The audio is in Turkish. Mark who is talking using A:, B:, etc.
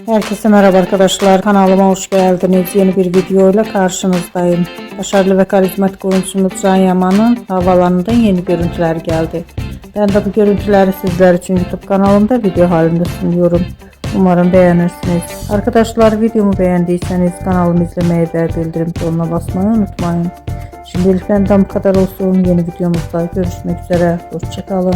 A: Herkese merhaba arkadaşlar, kanalıma hoş geldiniz. Yeni bir video ile karşınızdayım. Başarılı ve karizmatik oyuncumuz Can Yaman'ın havalarında yeni görüntüler geldi. Ben de bu görüntüleri sizler için YouTube kanalımda video halinde sunuyorum. Umarım beğenirsiniz. Arkadaşlar, videomu beğendiyseniz kanalımı izlemeyi ve bildirim tonuna basmayı unutmayın. Şimdilik benden bu kadar olsun. Yeni videomuzda görüşmek üzere. Hoşça kalın.